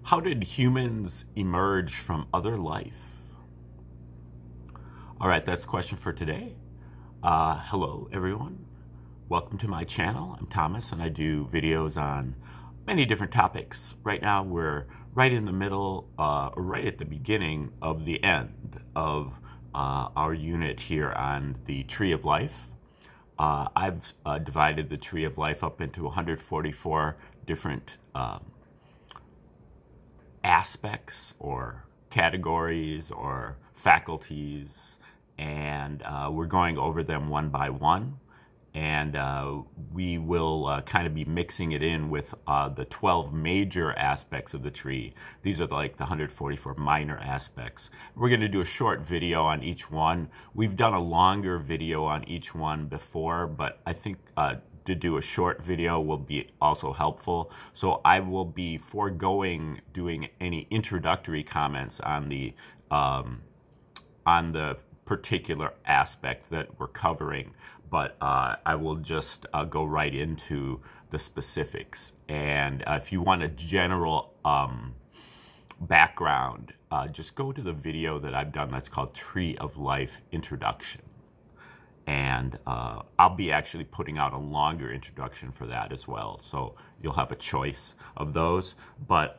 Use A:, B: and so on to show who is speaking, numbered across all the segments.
A: How did humans emerge from other life? All right, that's the question for today. Hello, everyone. Welcome to my channel. I'm Thomas, and I do videos on many different topics. Right now, we're right in the middle, right at the beginning of the end of our unit here on the Tree of Life. I've divided the Tree of Life up into 144 different aspects or categories or faculties, and we're going over them one by one, and we will kind of be mixing it in with the 12 major aspects of the tree. These are like the 144 minor aspects. We're going to do a short video on each one. We've done a longer video on each one before, but I think to do a short video will be also helpful. So I will be foregoing doing any introductory comments on the particular aspect that we're covering, but I will just go right into the specifics. And if you want a general background, just go to the video that I've done that's called Tree of Life Introduction. And I'll be actually putting out a longer introduction for that as well. So you'll have a choice of those. But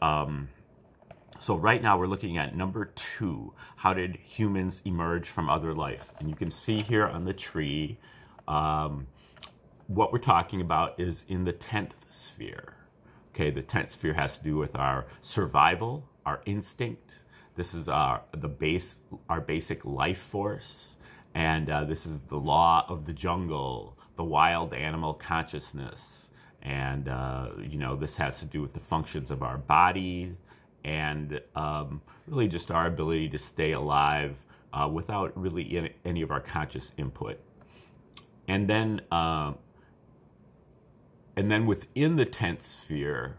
A: so right now we're looking at number 2. How did humans emerge from other life? And you can see here on the tree, what we're talking about is in the 10th sphere. Okay, the 10th sphere has to do with our survival, our instinct. This is our basic life force. And this is the law of the jungle, the wild animal consciousness. And, you know, this has to do with the functions of our body and really just our ability to stay alive without really any of our conscious input. And then within the 10th sphere,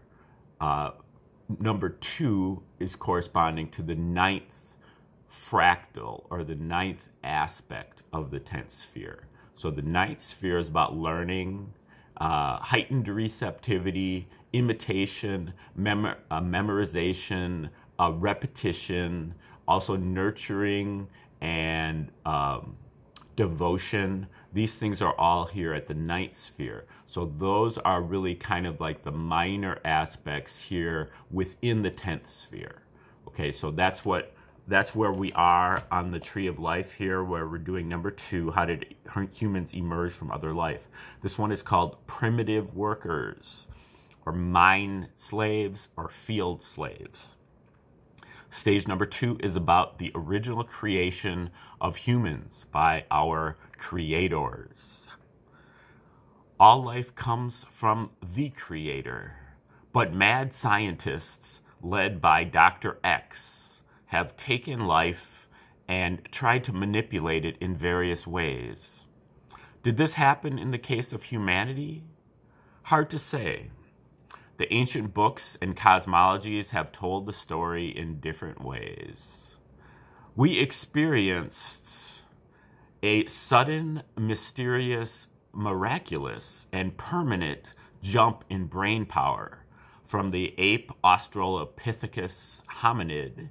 A: number 2 is corresponding to the 9th fractal, or the 9th aspect of the 10th sphere. So the 9th sphere is about learning, heightened receptivity, imitation, memorization, repetition, also nurturing and devotion. These things are all here at the 9th sphere. So those are really kind of like the minor aspects here within the 10th sphere. Okay, so that's where we are on the Tree of Life here, where we're doing number 2, how did humans emerge from other life? This one is called primitive workers, or mine slaves, or field slaves. Stage number 2 is about the original creation of humans by our creators. All life comes from the Creator, but mad scientists led by Dr. X have taken life and tried to manipulate it in various ways. Did this happen in the case of humanity? Hard to say. The ancient books and cosmologies have told the story in different ways. We experienced a sudden, mysterious, miraculous, and permanent jump in brain power from the ape Australopithecus hominid,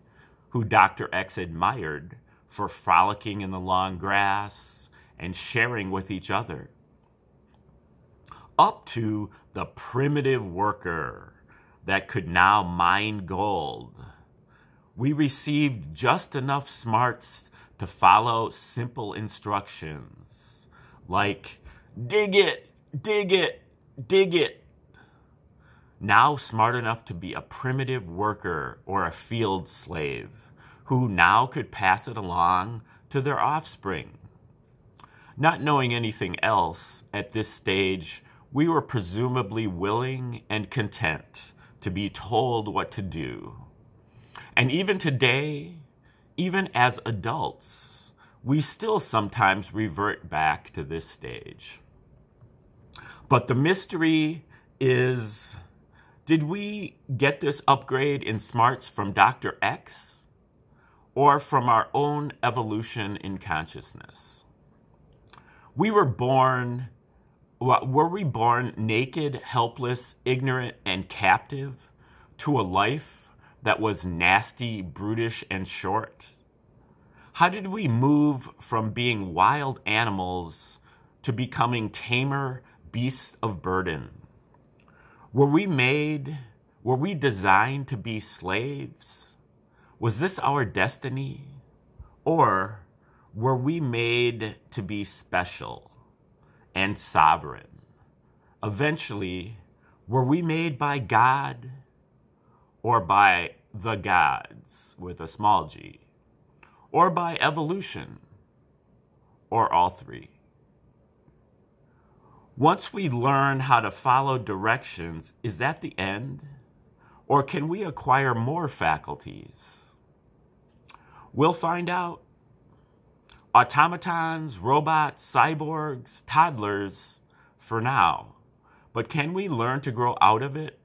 A: who Dr. X admired for frolicking in the long grass and sharing with each other, up to the primitive worker that could now mine gold. We received just enough smarts to follow simple instructions, like, dig it, dig it, dig it. Now smart enough to be a primitive worker or a field slave, who now could pass it along to their offspring. Not knowing anything else at this stage, we were presumably willing and content to be told what to do. And even today, even as adults, we still sometimes revert back to this stage. But the mystery is, did we get this upgrade in smarts from Dr. X? Or from our own evolution in consciousness? Were we born naked, helpless, ignorant, and captive to a life that was nasty, brutish, and short? How did we move from being wild animals to becoming tamer beasts of burden? Were we designed to be slaves? Was this our destiny? Or were we made to be special and sovereign? Eventually, were we made by God or by the gods with a small g? Or by evolution? Or all three? Once we learn how to follow directions, is that the end? Or can we acquire more faculties? We'll find out. Automatons, robots, cyborgs, toddlers, for now. But can we learn to grow out of it?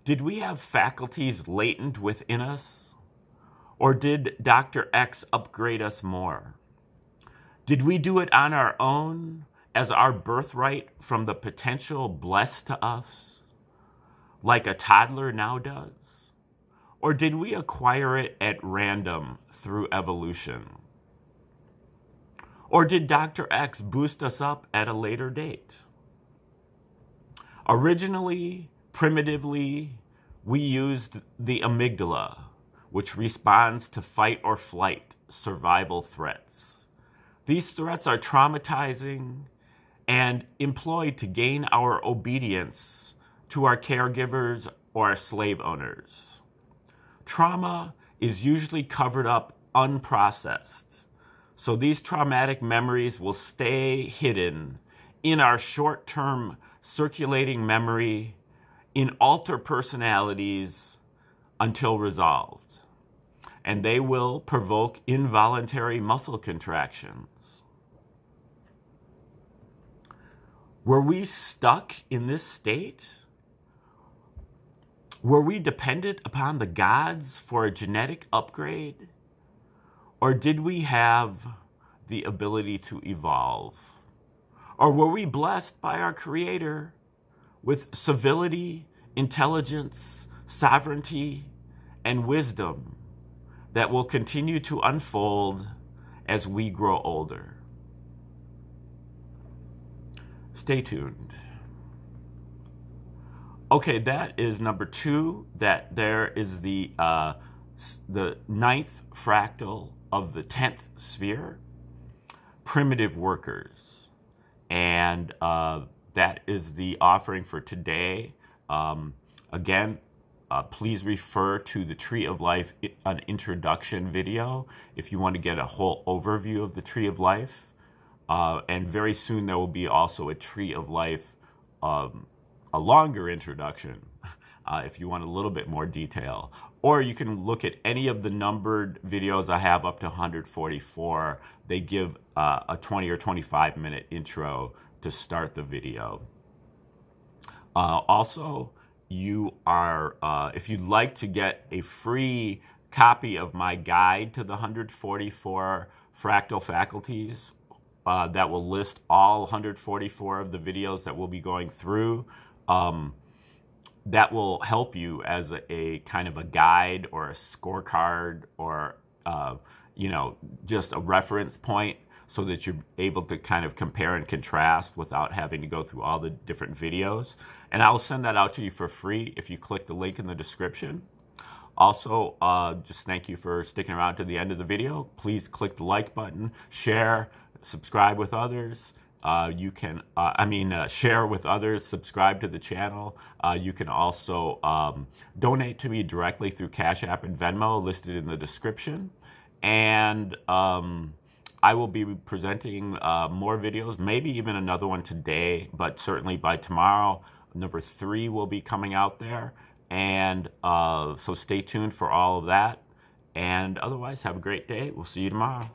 A: Did we have faculties latent within us? Or did Dr. X upgrade us more? Did we do it on our own as our birthright from the potential blessed to us, like a toddler now does? Or did we acquire it at random through evolution? Or did Dr. X boost us up at a later date? Originally, primitively, we used the amygdala, which responds to fight or flight survival threats. These threats are traumatizing and employed to gain our obedience to our caregivers or our slave owners. Trauma is usually covered up unprocessed, so these traumatic memories will stay hidden in our short-term circulating memory in alter personalities until resolved, and they will provoke involuntary muscle contractions. Were we stuck in this state? Were we dependent upon the gods for a genetic upgrade? Or did we have the ability to evolve? Or were we blessed by our Creator with civility, intelligence, sovereignty, and wisdom that will continue to unfold as we grow older? Stay tuned. Okay, that is number 2. That there is the 9th fractal of the 10th sphere, primitive workers. And that is the offering for today. Again, please refer to the Tree of Life, an introduction video, if you want to get a whole overview of the Tree of Life. And very soon there will be also a Tree of Life, a longer introduction, if you want a little bit more detail. Or you can look at any of the numbered videos I have up to 144. They give a 20 or 25 minute intro to start the video. Also, you are, if you'd like to get a free copy of my guide to the 144 fractal faculties, that will list all 144 of the videos that we'll be going through, that will help you as a kind of a guide or a scorecard or, you know, just a reference point so that you're able to kind of compare and contrast without having to go through all the different videos. And I'll send that out to you for free if you click the link in the description. Also, just thank you for sticking around to the end of the video. Please click the like button, share, subscribe with others. You can, share with others, subscribe to the channel. You can also donate to me directly through Cash App and Venmo, listed in the description. And I will be presenting more videos, maybe even another one today, but certainly by tomorrow, number 3 will be coming out there. And so stay tuned for all of that. And otherwise, have a great day. We'll see you tomorrow.